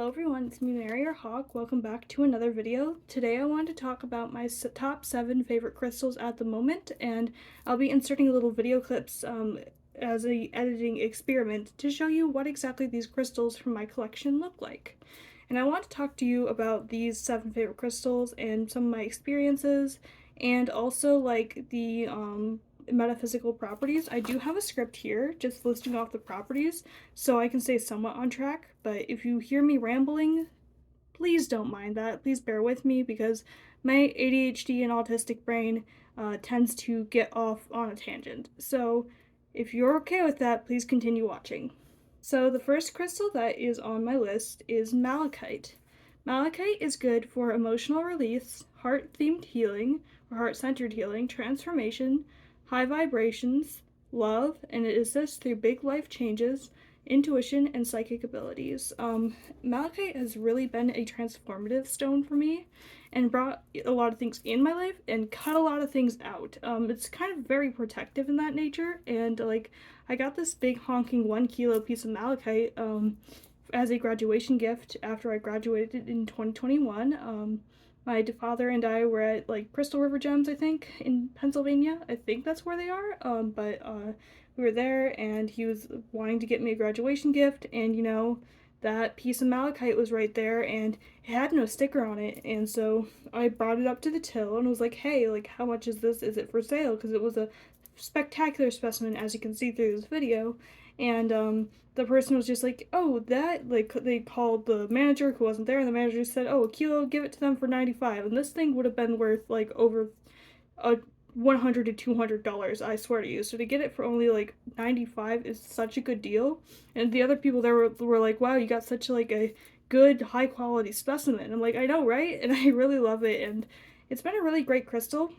Hello everyone, it's me Mary or Hawk. Welcome back to another video. Today I wanted to talk about my top 7 favorite crystals at the moment, and I'll be inserting little video clips as a editing experiment to show you what exactly these crystals from my collection look like. And I want to talk to you about these 7 favorite crystals and some of my experiences, and also like the metaphysical properties. I do have a script here just listing off the properties so I can stay somewhat on track, but if you hear me rambling, please don't mind that. Please bear with me because my ADHD and autistic brain tends to get off on a tangent. So if you're okay with that, please continue watching. So the first crystal that is on my list is malachite. Malachite is good for emotional release, heart-themed healing, or heart-centered healing, transformation, high vibrations, love, and it assists through big life changes, intuition, and psychic abilities. Malachite has really been a transformative stone for me and brought a lot of things in my life and cut a lot of things out. It's kind of very protective in that nature, and like I got this big honking 1 kilo piece of malachite as a graduation gift after I graduated in 2021. My father and I were at like Crystal River Gems, I think, in Pennsylvania. I think that's where they are. But we were there, and he was wanting to get me a graduation gift, and you know, that piece of malachite was right there, and it had no sticker on it. And so I brought it up to the till and was like, "Hey, like, how much is this? Is it for sale?" Because it was a spectacular specimen, as you can see through this video. And the person was just like, "Oh, that," like, they called the manager who wasn't there, and the manager said, "Oh, a kilo, give it to them for 95." And this thing would have been worth like over a $100 to $200, I swear to you. So to get it for only like 95 is such a good deal. And the other people there were like, "Wow, you got such like a good high quality specimen." I'm like, "I know, right?" And I really love it, and it's been a really great crystal.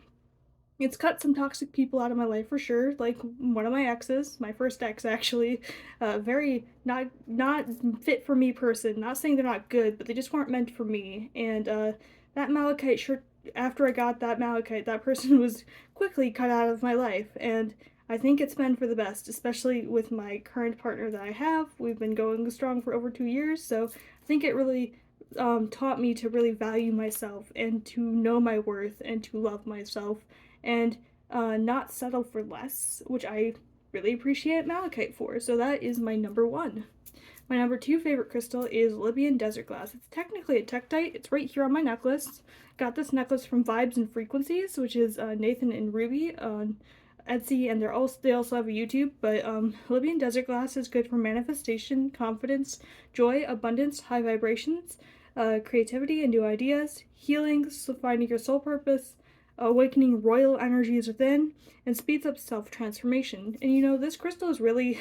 It's cut some toxic people out of my life for sure, like one of my exes, my first ex actually. Very not fit for me person. Not saying they're not good, but they just weren't meant for me. And that malachite sure, after I got that malachite, that person was quickly cut out of my life, and I think it's been for the best, especially with my current partner that I have. We've been going strong for over 2 years, so I think it really taught me to really value myself and to know my worth and to love myself and not settle for less, which I really appreciate malachite for. So that is my number 1. My number 2 favorite crystal is Libyan Desert Glass. It's technically a tektite. It's right here on my necklace. Got this necklace from Vibes and Frequencies, which is Nathan and Ruby on Etsy, and they also have a YouTube. But Libyan Desert Glass is good for manifestation, confidence, joy, abundance, high vibrations, creativity and new ideas, healing, finding your soul purpose, awakening royal energies within, and speeds up self-transformation. And you know, this crystal is really,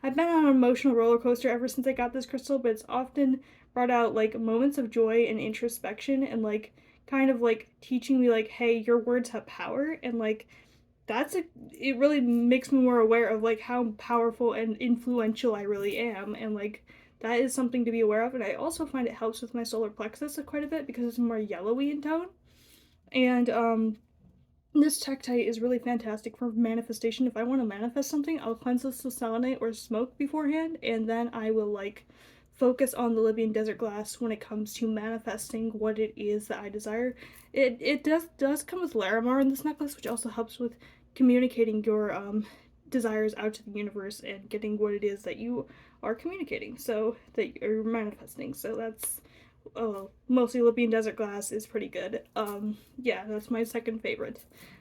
I've been on an emotional roller coaster ever since I got this crystal, but it's often brought out like moments of joy and introspection, and like kind of like teaching me like, hey, your words have power, and like it really makes me more aware of like how powerful and influential I really am, and like that is something to be aware of. And I also find it helps with my solar plexus quite a bit because it's more yellowy in tone. And this tektite is really fantastic for manifestation. If I want to manifest something, I'll cleanse this with selenite or smoke beforehand, and then I will like focus on the Libyan Desert Glass when it comes to manifesting what it is that I desire. It does come with Larimar in this necklace, which also helps with communicating your desires out to the universe and getting what it is that you are communicating, so that you're manifesting. So that's mostly Libyan Desert Glass is pretty good. Yeah, that's my second favorite.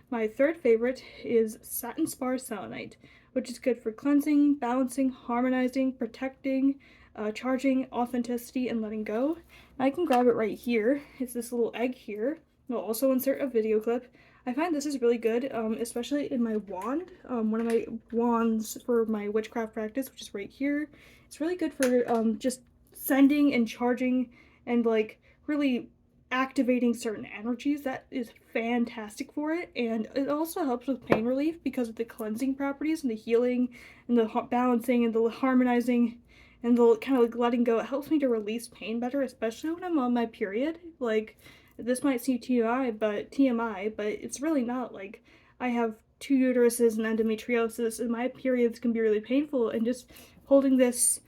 My third favorite is Satin Spar Selenite, which is good for cleansing, balancing, harmonizing, protecting, charging, authenticity, and letting go. I can grab it right here. It's this little egg here. I'll also insert a video clip. I find this is really good, especially in my wand. One of my wands for my witchcraft practice, which is right here. It's really good for just sending and charging and like really activating certain energies. That is fantastic for it. And it also helps with pain relief because of the cleansing properties and the healing and the balancing and the harmonizing and the kind of like letting go. It helps me to release pain better, especially when I'm on my period. Like, this might seem TMI, but it's really not. Like, I have 2 uteruses and endometriosis, and my periods can be really painful, and just holding this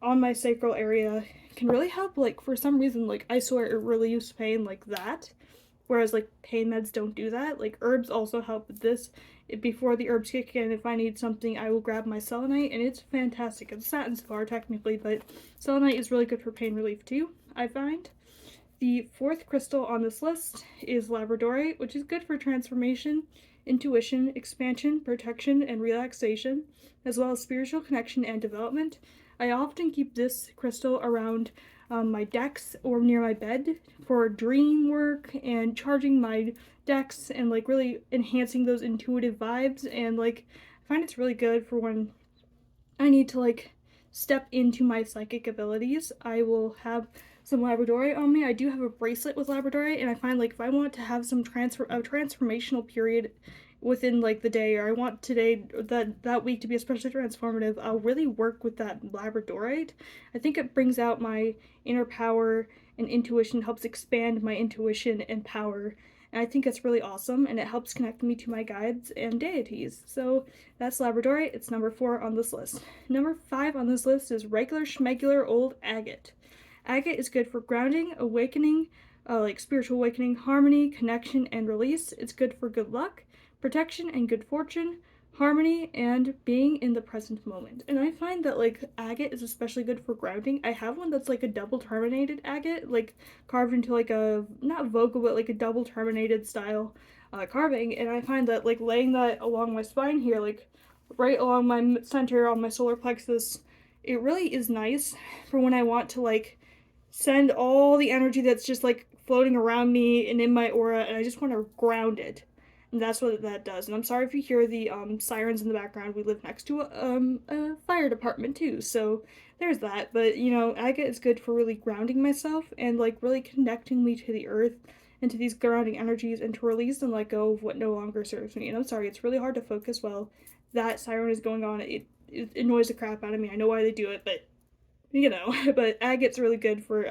on my sacral area can really help, like, for some reason, like, I swear it relieves pain like that, whereas, like, pain meds don't do that. Like, herbs also help with this. Before the herbs kick in, if I need something, I will grab my selenite, and it's fantastic. It's satin spar, technically, but selenite is really good for pain relief, too, I find. The fourth crystal on this list is labradorite, which is good for transformation, intuition, expansion, protection, and relaxation, as well as spiritual connection and development. I often keep this crystal around my decks or near my bed for dream work and charging my decks and like really enhancing those intuitive vibes. And like, I find it's really good for when I need to like step into my psychic abilities. I will have some labradorite on me. I do have a bracelet with labradorite, and I find like if I want to have some transformational period within like the day, or I want today that week to be especially transformative, I'll really work with that labradorite. I think it brings out my inner power and intuition, helps expand my intuition and power. And I think it's really awesome, and it helps connect me to my guides and deities. So that's labradorite. It's number 4 on this list. Number 5 on this list is regular schmegular old agate. Agate is good for grounding, awakening, like spiritual awakening, harmony, connection, and release. It's good for good luck, protection, and good fortune, harmony, and being in the present moment. And I find that like agate is especially good for grounding. I have one that's like a double terminated agate, like carved into like a not vocal but like a double terminated style carving. And I find that like laying that along my spine here, like right along my center on my solar plexus, it really is nice for when I want to like send all the energy that's just like floating around me and in my aura, and I just want to ground it. And that's what that does. And I'm sorry if you hear the sirens in the background. We live next to a fire department too, so there's that. But you know, agate is good for really grounding myself and like really connecting me to the earth and to these grounding energies, and to release and let go of what no longer serves me. And I'm sorry, it's really hard to focus while that siren is going on. It annoys the crap out of me. I know why they do it, but you know, but agate's really good for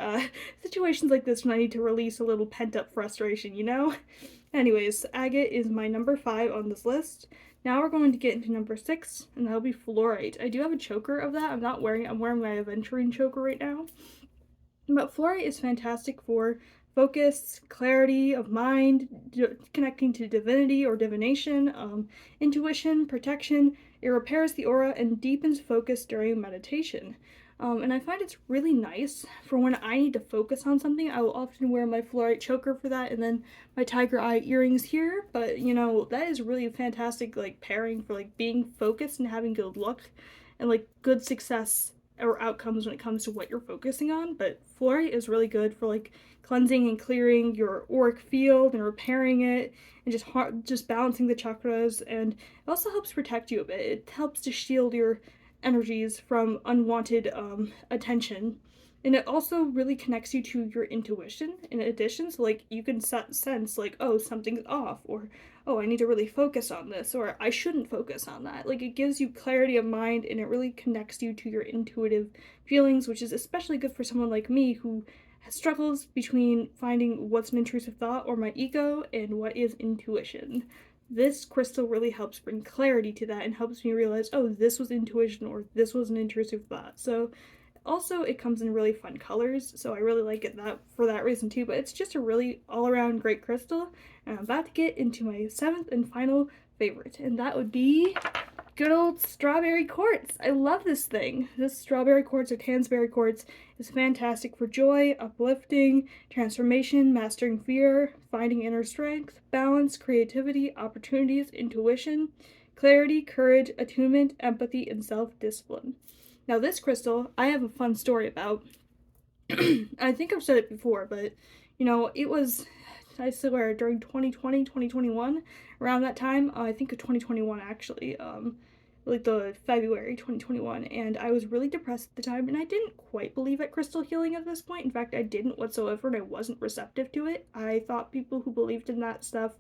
situations like this when I need to release a little pent up frustration, you know? Anyways, agate is my number 5 on this list. Now we're going to get into number 6, and that'll be fluorite. I do have a choker of that. I'm not wearing it. I'm wearing my aventurine choker right now. But fluorite is fantastic for focus, clarity of mind, connecting to divinity or divination, intuition, protection. It repairs the aura and deepens focus during meditation. And I find it's really nice for when I need to focus on something. I will often wear my fluorite choker for that, and then my tiger eye earrings here. But you know, that is really a fantastic like pairing for like being focused and having good luck and like good success or outcomes when it comes to what you're focusing on. But fluorite is really good for like cleansing and clearing your auric field and repairing it, and just balancing the chakras. And it also helps protect you a bit. It helps to shield your energies from unwanted attention, and it also really connects you to your intuition in addition. So like you can sense like, oh, something's off, or oh, I need to really focus on this, or I shouldn't focus on that. Like it gives you clarity of mind, and it really connects you to your intuitive feelings, which is especially good for someone like me who struggles between finding what's an intrusive thought or my ego and what is intuition. This crystal really helps bring clarity to that and helps me realize, oh, this was intuition or this was an intrusive thought. So also it comes in really fun colors, so I really like it that for that reason too. But it's just a really all-around great crystal. And I'm about to get into my 7th and final favorite, and that would be good old strawberry quartz. I love this thing. This strawberry quartz or tansberry quartz is fantastic for joy, uplifting, transformation, mastering fear, finding inner strength, balance, creativity, opportunities, intuition, clarity, courage, attunement, empathy, and self-discipline. Now this crystal, I have a fun story about. I think I've said it before, but you know, it was, I swear, during 2020, 2021, around that time, I think of 2021 actually, like the February 2021, and I was really depressed at the time, and I didn't quite believe at crystal healing at this point. In fact, I didn't whatsoever, and I wasn't receptive to it. I thought people who believed in that stuff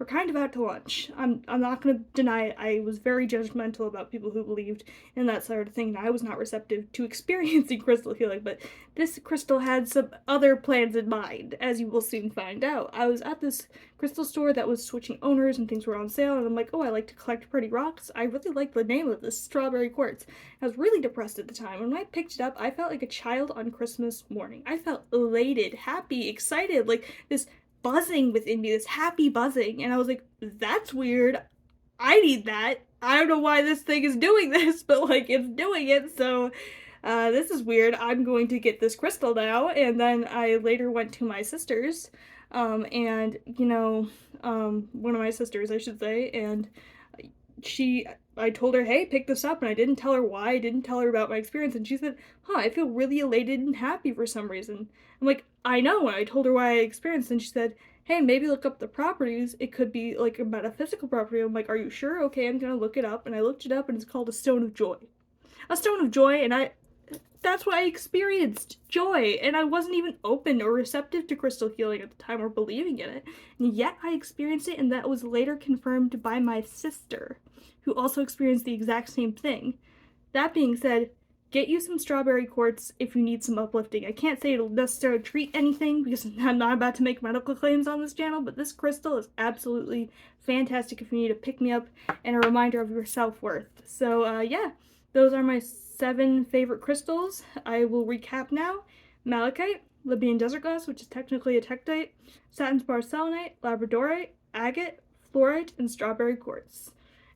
we're kind of out to lunch. I'm not gonna deny it. I was very judgmental about people who believed in that sort of thing, and I was not receptive to experiencing crystal healing, but this crystal had some other plans in mind, as you will soon find out. I was at this crystal store that was switching owners and things were on sale, and I'm like, oh, I like to collect pretty rocks. I really like the name of this, strawberry quartz. I was really depressed at the time, and when I picked it up, I felt like a child on Christmas morning. I felt elated, happy, excited, like this buzzing within me, this happy buzzing, and I was like, that's weird. I need that. I don't know why this thing is doing this, but like it's doing it, so this is weird. I'm going to get this crystal now. And then I later went to my sister's, and one of my sisters, I should say, and I told her, hey, pick this up, and I didn't tell her why, I didn't tell her about my experience, and she said, I feel really elated and happy for some reason. I'm like, I know, and I told her why I experienced, and she said, hey, maybe look up the properties, it could be like a metaphysical property. I'm like, are you sure? Okay, I'm gonna look it up, and I looked it up, and it's called a stone of joy. A stone of joy, and that's what I experienced, joy, and I wasn't even open or receptive to crystal healing at the time or believing in it, and yet I experienced it, and that was later confirmed by my sister, who also experienced the exact same thing. That being said, get you some strawberry quartz if you need some uplifting. I can't say it'll necessarily treat anything because I'm not about to make medical claims on this channel, but this crystal is absolutely fantastic if you need a pick-me-up and a reminder of your self-worth. So yeah, those are my 7 favorite crystals. I will recap now. Malachite, Libyan desert glass, which is technically a tektite, satin spar selenite, labradorite, agate, fluorite, and strawberry quartz.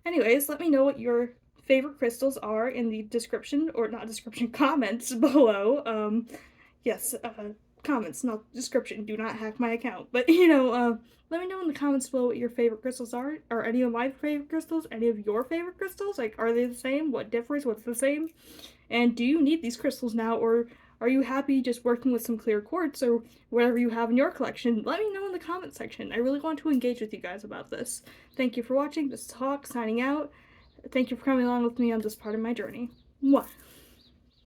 Anyways, let me know what your favorite crystals are in the description, or not description, comments below. Yes, comments, not description. Do not hack my account. But, let me know in the comments below what your favorite crystals are. Are any of my favorite crystals any of your favorite crystals? Like, are they the same? What differs? What's the same? And do you need these crystals now, or are you happy just working with some clear quartz or whatever you have in your collection? Let me know in the comment section. I really want to engage with you guys about this. Thank you for watching. This is Hawk signing out. Thank you for coming along with me on this part of my journey. Mwah.